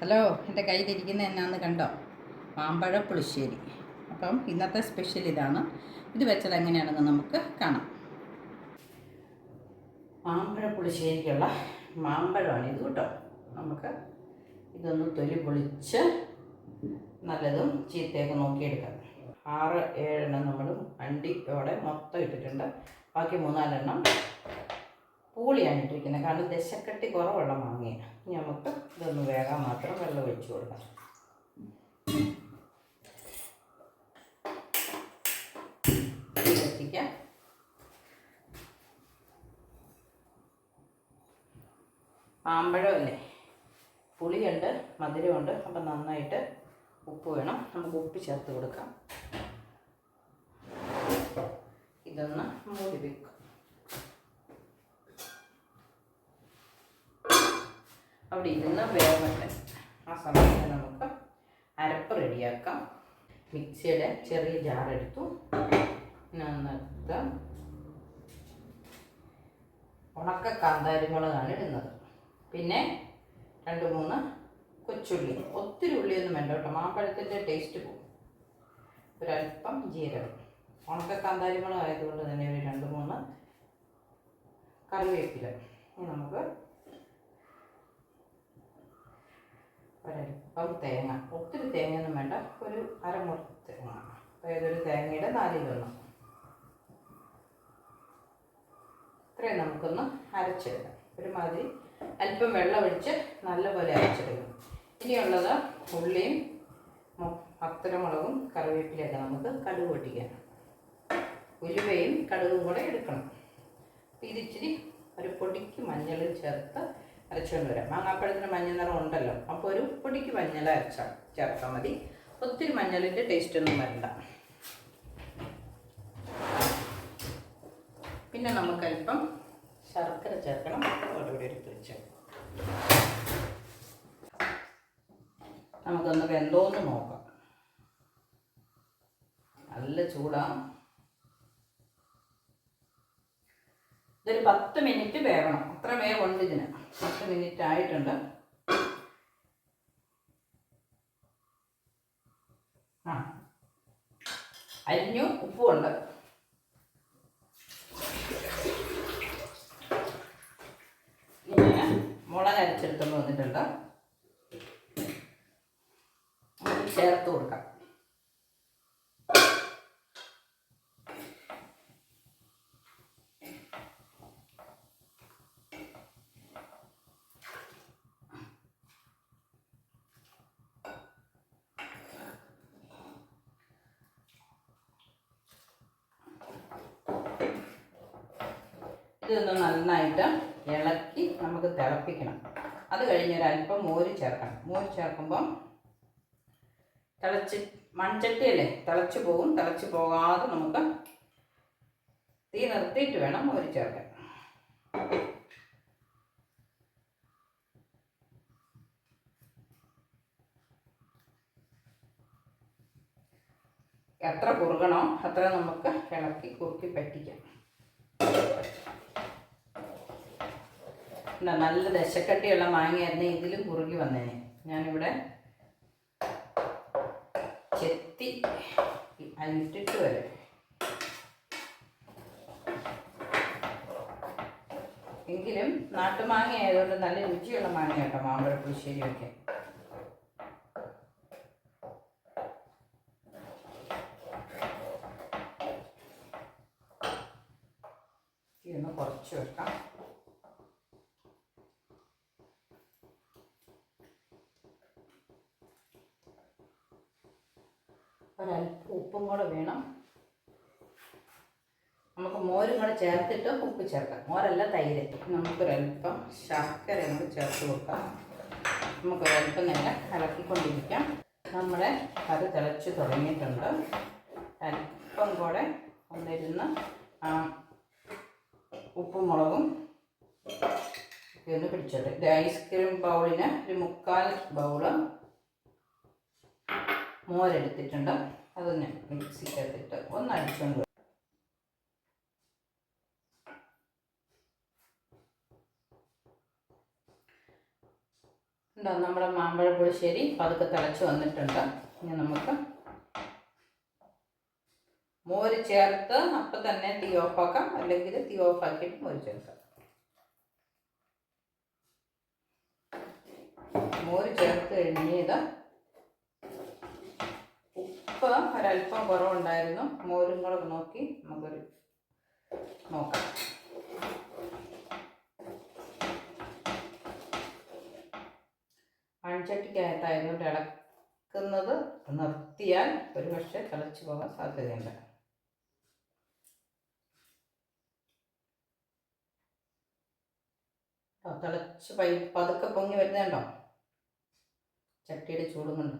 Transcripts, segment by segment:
Hello, എൻ്റെ കയ്യിലിരിക്കുന്ന എന്നാന്ന് കണ്ടോ? മാമ്പഴ പുളിശ്ശേരി. അപ്പം ഇന്നത്തെ സ്പെഷ്യൽ ഇതാണ്. ഇത് വെച്ചത് എങ്ങനെയാണെന്ന് നമുക്ക് കാണാം. മാമ്പഴ പുളിശ്ശേരിക്കുള്ള മാമ്പഴമാണ് ഇത് കേട്ടോ. നമുക്ക് ഇതൊന്ന് തൊലി പൊളിച്ച് നല്ലതും ചീത്തയൊക്കെ നോക്കിയെടുക്കാം. 6-7 എണ്ണം നമ്മൾ അണ്ടിയോടെ മൊത്തം ഇട്ടിട്ടുണ്ട്. ബാക്കി 3-4 പൂളിയാണ് ഇട്ടിരിക്കുന്നത്. കാരണം ദശക്കട്ടി കുറവുള്ള മാങ്ങയാണ്. ഇനി നമുക്ക് ഇതൊന്ന് വേഗം മാത്രം വെള്ളം ഒഴിച്ചു കൊടുക്കാം. കത്തിക്കാം. മാമ്പഴമല്ലേ, പുളിയുണ്ട്, മധുരമുണ്ട്. അപ്പം നന്നായിട്ട് ഉപ്പ് വേണം. നമുക്ക് ഉപ്പ് ചേർത്ത് കൊടുക്കാം. ഇതൊന്ന് മൂടി വെക്കും. അവിടെ ഇരുന്ന് വേവട്ടെ. ആ സമയത്ത് നമുക്ക് അരപ്പ് റെഡിയാക്കാം. മിക്സിയുടെ ചെറിയ ജാറെടുത്തു. നന്നത്ത് ഉണക്ക കാന്താരിമുളകാണ് ഇടുന്നത്. പിന്നെ 2-3 കൊച്ചുള്ളി. ഒത്തിരി ഉള്ളിയൊന്നും വേണ്ട കേട്ടോ, മാമ്പഴത്തിൻ്റെ ടേസ്റ്റ് പോകും. ഒരല്പം ജീരകം. ഉണക്ക കാന്താരിമുളക് ആയതുകൊണ്ട് തന്നെ ഒരു 2-3 കറിവേപ്പില. ഇനി നമുക്ക് ഒരല്പം തേങ്ങ. ഒത്തിരി തേങ്ങയൊന്നും വേണ്ട, ഒരു അരമുറി തേങ്ങ. അതായത് ഒരു തേങ്ങയുടെ 4-1. ഇത്രയും നമുക്കൊന്ന് അരച്ചെടുക്കാം. ഒരുമാതിരി അല്പം വെള്ളം ഒഴിച്ച് നല്ലപോലെ അരച്ചെടുക്കും. ഇനിയുള്ളത് ഉള്ളിയും പത്തരമുളകും കറിവേപ്പിലയൊക്കെ നമുക്ക് കടുക് പൊട്ടിക്കാം. ഉലുവയും കടുകും കൂടെ എടുക്കണം. ഇതിച്ചിരി ഒരു പൊടിക്ക് മഞ്ഞളും ചേർത്ത് അരച്ചുകൊണ്ട് വരാം. മാങ്ങാപ്പഴത്തിന് മഞ്ഞ നിറം ഉണ്ടല്ലോ, അപ്പോൾ ഒരു പൊടിക്ക് മഞ്ഞൾ ചേർത്താൽ മതി. ഒത്തിരി മഞ്ഞളിൻ്റെ ടേസ്റ്റൊന്നും വരണ്ട. പിന്നെ നമുക്കല്പം ശർക്കര ചേർക്കണം. അതോടുകൂടി എടുത്ത് വെച്ച് നമുക്കൊന്ന് വെന്തോന്ന് നോക്കാം. നല്ല ചൂടാണ്. ഇതൊരു 10 മിനിറ്റ് വേവണം. അത്ര വേവുണ്ട് ഇതിന്. 10 മിനിറ്റ് ആയിട്ടുണ്ട്. അരിഞ്ഞു, ഉപ്പുമുണ്ട്. ഞാൻ മുളക് അരച്ചെടുത്തുകൊണ്ട് വന്നിട്ടുണ്ട്. ചേർത്ത് കൊടുക്കാം. ഇതൊന്ന് നന്നായിട്ട് ഇളക്കി നമുക്ക് തിളപ്പിക്കണം. അത് കഴിഞ്ഞ് ഒരല്പം മോര് ചേർക്കണം. മോര് ചേർക്കുമ്പം മൺചട്ടിയല്ലേ, തിളച്ച് പോകും. തിളച്ച് പോകാതെ നമുക്ക് തീ നിർത്തിയിട്ട് വേണം മോര് ചേർക്കാൻ. എത്ര കുറുകണോ അത്ര നമുക്ക് ഇളക്കി കുറുക്കി പറ്റിക്കാം. നല്ല ദശക്കട്ടിയുള്ള മാങ്ങയായിരുന്നു, ഇതിലും കുറുകി വന്നേനെ. ഞാനിവിടെ ചെത്തി അരിട്ടിട്ട് വരാം. എങ്കിലും നാട്ടുമാങ്ങ ആയതുകൊണ്ട് നല്ല രുചിയുള്ള മാങ്ങ കേട്ടോ മാമ്പഴ പുളിശ്ശേരിയൊക്കെ. ഇതൊന്ന് കുറച്ച് വെക്കാം. ഒരല്പം ഉപ്പും കൂടെ വേണം. നമുക്ക് മോരും കൂടെ ചേർത്തിട്ട് ഉപ്പ് ചേർക്കാം. മോരല്ല, തൈര്. നമുക്കൊരല്പം ശർക്കര നമുക്ക് ചേർത്ത് കൊടുക്കാം. നമുക്കൊരല്പം നേരം ഇളക്കിക്കൊണ്ടിരിക്കാം. നമ്മുടെ കറി തിളച്ച് തുടങ്ങിയിട്ടുണ്ട്. അല്പം കൂടെ ഒന്നിരുന്ന് ഉപ്പും മുളകും ഒന്ന് പിടിച്ചോട്ടെ. ഇത് ഐസ്ക്രീം ബൗളിന് ഒരു 3/4 ബൗള് മോരെടുത്തിട്ടുണ്ട്. അതൊന്ന് മിക്സിക്കകത്തിട്ട് ഒന്ന് അടിച്ചുകൊണ്ട് ഉണ്ടോ നമ്മുടെ മാമ്പഴ പുളിശ്ശേരി പതുക്കെ തിളച്ച് വന്നിട്ടുണ്ട്. ഇനി നമുക്ക് മോര് ചേർത്ത് അപ്പം തന്നെ തീ ഓഫാക്കാം, അല്ലെങ്കിൽ തീ ഓഫാക്കിയിട്ട് മോര് ചേർക്കാം. മോര് ചേർത്ത് കഴിഞ്ഞ് ഇത് ഉപ്പ് ഒരല്പം കുറവുണ്ടായിരുന്നു. മോരും കൂടെ നോക്കി നമുക്കൊരു നോക്കാം. മൺചട്ടിക്കകത്തായതുകൊണ്ട് ഇളക്കുന്നത് നിർത്തിയാൽ ഒരു പക്ഷേ തിളച്ച് പോകാൻ സാധ്യതയുണ്ട്. തിളച്ച് പതുക്കെ പൊങ്ങി വരുന്നുണ്ടോ? ചട്ടിയുടെ ചൂടും കൊണ്ട്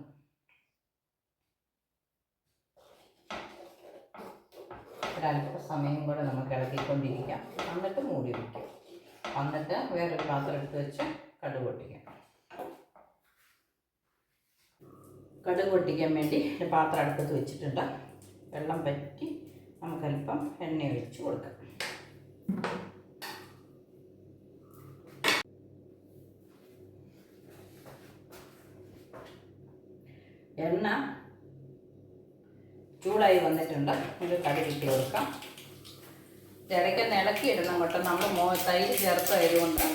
ഒരല്പ സമയം കൂടെ നമുക്ക് ഇളക്കിക്കൊണ്ടിരിക്കാം. എന്നിട്ട് മൂടി വയ്ക്കാം. എന്നിട്ട് വേറൊരു പാത്രം എടുത്ത് വെച്ച് കടുക് പൊട്ടിക്കാം. കടുക് പൊട്ടിക്കാൻ വേണ്ടി ഒരു പാത്രം അടുപ്പത്ത് വെച്ചിട്ടുണ്ട്. വെള്ളം പറ്റി നമുക്കല്പം എണ്ണ ഒഴിച്ച് കൊടുക്കാം. എണ്ണ ചൂടായി വന്നിട്ടുണ്ട്. ഒരു കടുക് ഇട്ട് കൊടുക്കാം. ഇടയ്ക്കൊന്ന് ഇളക്കിയിടണം കേട്ടോ. നമ്മൾ തൈര് ചേർത്തതുകൊണ്ട്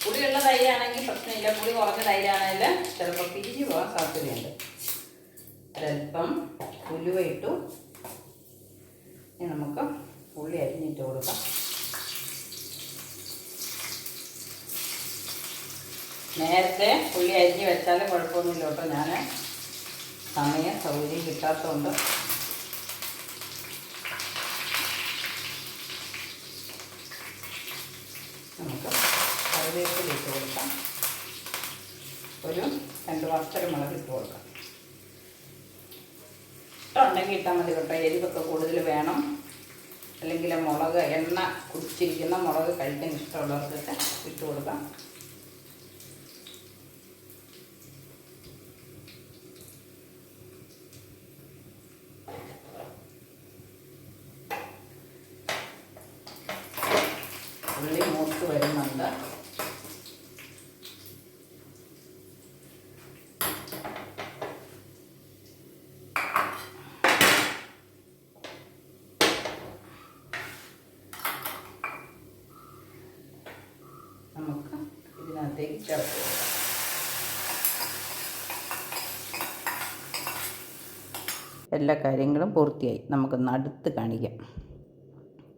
പുളിയുള്ള തൈരാണെങ്കിൽ പ്രശ്നമില്ല. പുളി കുറഞ്ഞ തൈരാണെങ്കിൽ ചിലപ്പോൾ പിരിഞ്ഞു പോകാൻ സാധ്യതയുണ്ട്. ഒരല്പം ഉലുവ ഇട്ടു. ഇനി നമുക്ക് ഉള്ളി അരിഞ്ഞിട്ട് കൊടുക്കാം. നേരത്തെ ഉള്ളി അരിഞ്ഞ് വെച്ചാലും കുഴപ്പമൊന്നുമില്ല കേട്ടോ. ഞാൻ സമയം സൗകര്യം കിട്ടാത്തതുകൊണ്ട് നമുക്ക് കറിവേപ്പില ഇട്ട് കൊടുക്കാം. ഒരു 2 വറ്റൽമുളക് ഇട്ട് കൊടുക്കാം. ഇട്ടുണ്ടെങ്കിൽ ഇട്ടാൽ മതി കേട്ടോ. എരിവൊക്കെ കൂടുതൽ വേണം. അല്ലെങ്കിൽ മുളക് എണ്ണ കുടിച്ചിരിക്കുന്ന മുളക് കഴിക്കാൻ ഇഷ്ടമുള്ളവർക്കൊക്കെ ഇട്ട് കൊടുക്കാം. ഉള്ളി മൂത്ത് വരുന്നുണ്ട്. നമുക്ക് ഇതിനകത്തേക്ക് ചേർത്ത് കൊടുക്കാം. എല്ലാ കാര്യങ്ങളും പൂർത്തിയായി. നമുക്കൊന്ന് അടുത്ത് കാണിക്കാം.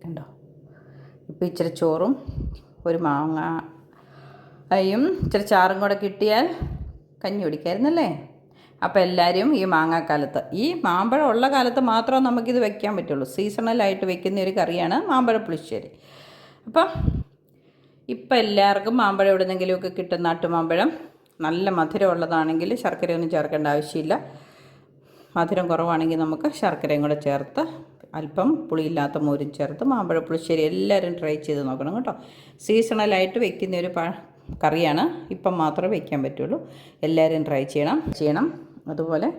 കണ്ടോ? ഇപ്പോൾ ഇച്ചിരി ചോറും ഒരു മാങ്ങയും ഇച്ചിരി ചാറും കൂടെ കിട്ടിയാൽ കഞ്ഞി കുടിക്കായിരുന്നല്ലേ. അപ്പോൾ എല്ലാവരും ഈ മാങ്ങാക്കാലത്ത്, ഈ മാമ്പഴം ഉള്ള കാലത്ത് മാത്രമേ നമുക്കിത് വെക്കാൻ പറ്റുള്ളൂ. സീസണലായിട്ട് വെക്കുന്ന ഒരു കറിയാണ് മാമ്പഴ പുളിശ്ശേരി. അപ്പം ഇപ്പം എല്ലാവർക്കും മാമ്പഴം എവിടെന്നെങ്കിലുമൊക്കെ കിട്ടും. നാട്ടുമാമ്പഴം നല്ല മധുരമുള്ളതാണെങ്കിൽ ശർക്കരയൊന്നും ചേർക്കേണ്ട ആവശ്യമില്ല. മധുരം കുറവാണെങ്കിൽ നമുക്ക് ശർക്കരയും കൂടെ ചേർത്ത് അല്പം പുളിയില്ലാത്ത മോരും ചേർത്ത് മാമ്പഴ പുളിശ്ശേരി എല്ലാവരും ട്രൈ ചെയ്ത് നോക്കണം കേട്ടോ. സീസണലായിട്ട് വെക്കുന്ന ഒരു കറിയാണ്. ഇപ്പം മാത്രമേ വയ്ക്കാൻ പറ്റുള്ളൂ. എല്ലാവരും ട്രൈ ചെയ്യണം. അതുപോലെ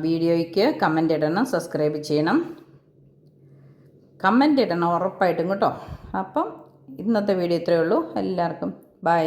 വീഡിയോയ്ക്ക് കമൻ്റ് ഇടണം, സബ്സ്ക്രൈബ് ചെയ്യണം. കമൻ്റ് ഇടണം ഉറപ്പായിട്ടും കേട്ടോ. അപ്പം ഇന്നത്തെ വീഡിയോ ഇത്രയേ ഉള്ളൂ. എല്ലാവർക്കും ബൈ.